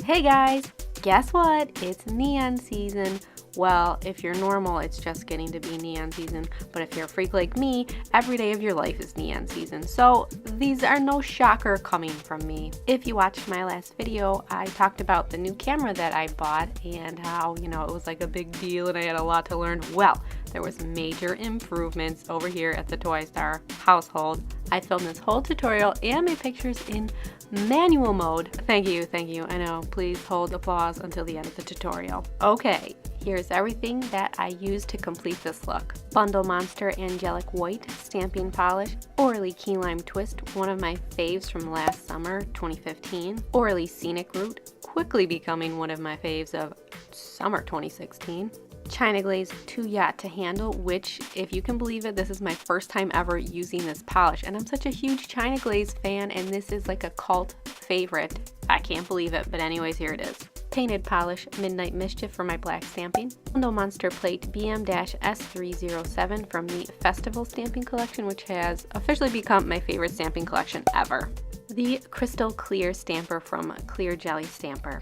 Hey guys, guess what? It's neon season. Well, if you're normal, it's just getting to be neon season, but if you're a freak like me, every day of your life is neon season. So these are no shocker coming from me. If you watched my last video, I talked about the new camera that I bought and how, it was like a big deal and I had a lot to learn. Well, there was major improvements over here at the Toy Star household. I filmed this whole tutorial and my pictures in manual mode. Thank you. I know, please hold applause until the end of the tutorial. Okay, here's everything that I used to complete this look. Bundle Monster Angelic White Stamping Polish, Orly Key Lime Twist, one of my faves from last summer, 2015. Orly Scenic Route, quickly becoming one of my faves of summer 2016. China Glaze 2 Yacht to Handle, which, if you can believe it, this is my first time ever using this polish, and I'm such a huge China Glaze fan, and this is like a cult favorite. I can't believe it, but anyways, here it is. Painted Polish Midnight Mischief for my black stamping. Bundle Monster Plate BM-S307 from the Festival Stamping Collection, which has officially become my favorite stamping collection ever. The Crystal Clear Stamper from Clear Jelly Stamper.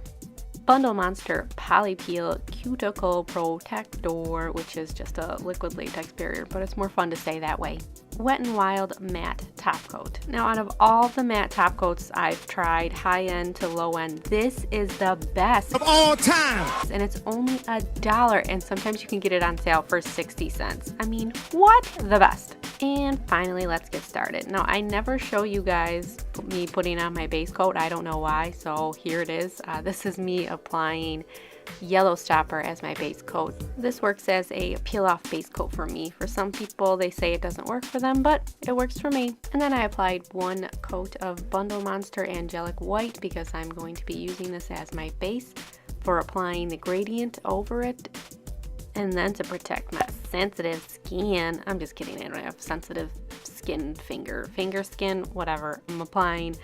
Bundle Monster Poly Peel Cuticle Protector, which is just a liquid latex barrier, but it's more fun to say that way. Wet n Wild Matte Top Coat. Now, out of all the matte top coats I've tried, high end to low end, this is the best of all time. And it's only $1, and sometimes you can get it on sale for 60 cents. I mean, what? The best. And finally, let's get started. Now, I never show you guys me putting on my base coat. I don't know why, so here it is. This is me applying Yellow Stopper as my base coat. This works as a peel-off base coat for me. For some people, they say it doesn't work for them, but it works for me. And then I applied 1 coat of Bundle Monster Angelic White because I'm going to be using this as my base for applying the gradient over it. And then to protect my sensitive skin, I'm just kidding, I don't have sensitive skin, finger skin, whatever. I'm applying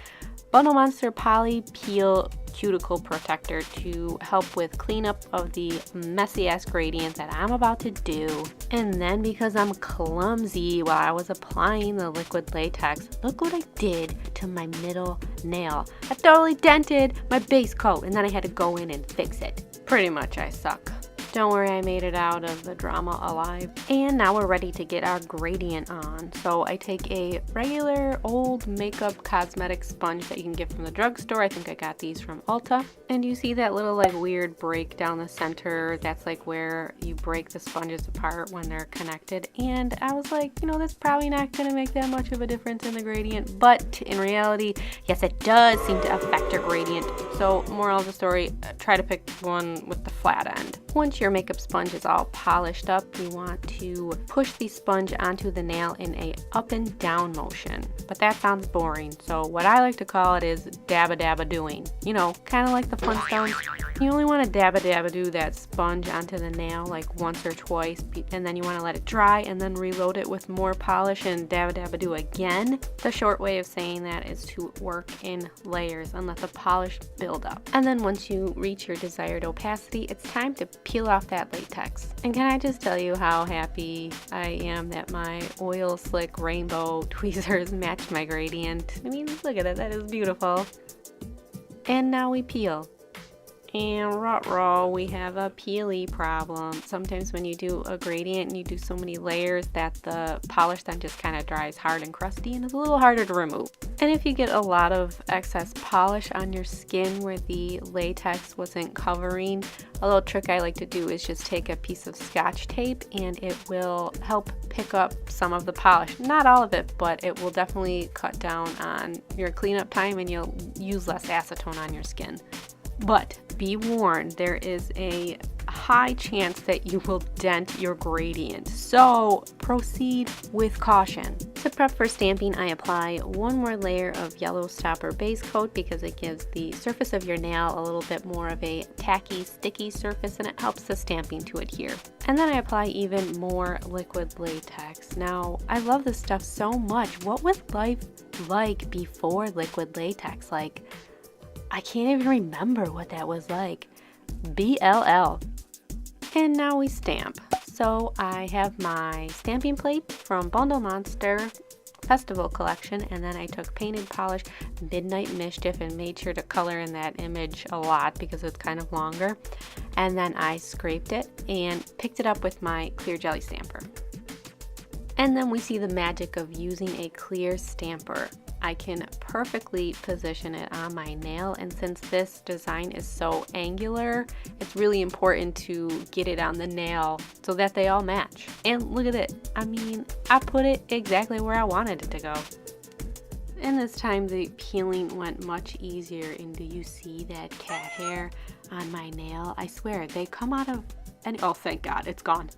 Bundle Monster Poly Peel Cuticle Protector to help with cleanup of the messy ass gradient that I'm about to do. And then because I'm clumsy while I was applying the liquid latex, look what I did to my middle nail. I totally dented my base coat and then I had to go in and fix it. Pretty much I suck. Don't worry, I made it out of the drama alive. And now we're ready to get our gradient on. So I take a regular old makeup cosmetic sponge that you can get from the drugstore. I think I got these from Ulta. And you see that little like weird break down the center. That's like where you break the sponges apart when they're connected. And I was like, that's probably not going to make that much of a difference in the gradient. But in reality, yes, it does seem to affect your gradient. So moral of the story, try to pick one with the flat end. Once your makeup sponge is all polished up, you want to push the sponge onto the nail in a up and down motion. But that sounds boring, so what I like to call it is dabba-dabba-doing. Kind of like the Flintstones. You only want to dabba-dabba-do that sponge onto the nail like once or twice, and then you want to let it dry and then reload it with more polish and dabba-dabba-do again. The short way of saying that is to work in layers and let the polish build up. And then once you reach your desired opacity, it's time to peel off that latex. And can I just tell you how happy I am that my oil slick rainbow tweezers match my gradient. I mean, look at it, that is beautiful. And now we peel. And ruh-roh, we have a peely problem. Sometimes when you do a gradient and you do so many layers that the polish then just kind of dries hard and crusty and is a little harder to remove. And if you get a lot of excess polish on your skin where the latex wasn't covering, a little trick I like to do is just take a piece of Scotch tape and it will help pick up some of the polish. Not all of it, but it will definitely cut down on your cleanup time and you'll use less acetone on your skin. But be warned, there is a high chance that you will dent your gradient, so proceed with caution. To prep for stamping, I apply 1 more layer of Yellow Stopper base coat because it gives the surface of your nail a little bit more of a tacky, sticky surface and it helps the stamping to adhere. And then I apply even more liquid latex. Now, I love this stuff so much. What was life like before liquid latex? I can't even remember what that was like. BLL. And now we stamp. So I have my stamping plate from Bundle Monster festival collection, and then I took painted polish Midnight Mischief and made sure to color in that image a lot because it's kind of longer. And then I scraped it and picked it up with my clear jelly stamper. And then we see the magic of using a clear stamper. I can perfectly position it on my nail, and since this design is so angular, it's really important to get it on the nail so that they all match. And look at it. I mean, I put it exactly where I wanted it to go. And this time the peeling went much easier, and do you see that cat hair on my nail? I swear, they come out of any— oh, thank God, it's gone.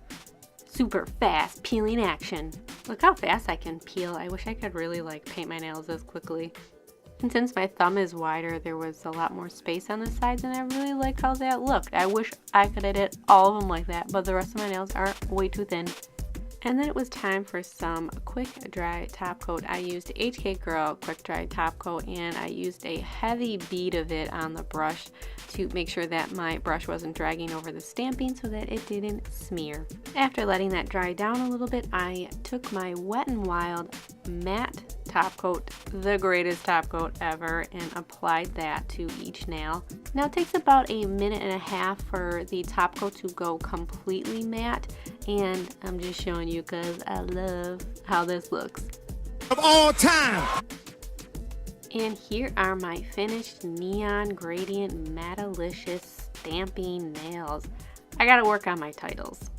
Super fast peeling action. Look how fast I can peel. I wish I could really like paint my nails this quickly. And since my thumb is wider, there was a lot more space on the sides, and I really like how that looked. I wish I could edit all of them like that, but the rest of my nails are way too thin. And then it was time for some quick dry top coat. I used HK Girl quick dry top coat, and I used a heavy bead of it on the brush to make sure that my brush wasn't dragging over the stamping so that it didn't smear. After letting that dry down a little bit, I took my Wet n Wild matte top coat, the greatest top coat ever, and applied that to each nail. Now it takes about a minute and a half for the top coat to go completely matte, and I'm just showing you because I love how this looks. Of all time! And here are my finished neon gradient Mattalicious stamping nails. I gotta work on my titles.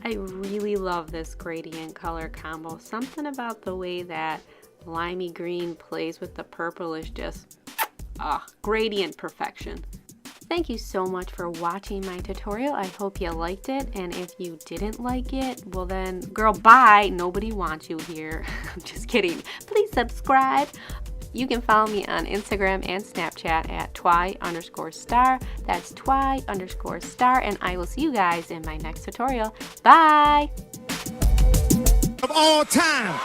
I really love this gradient color combo. Something about the way that limey green plays with the purple is just gradient perfection. Thank you so much for watching my tutorial. I hope you liked it, and if you didn't like it, well then, girl, bye. Nobody wants you here. I'm just kidding. Please subscribe. You can follow me on Instagram and Snapchat at twy_star. That's twy_star, and I will see you guys in my next tutorial. Bye! Of all time!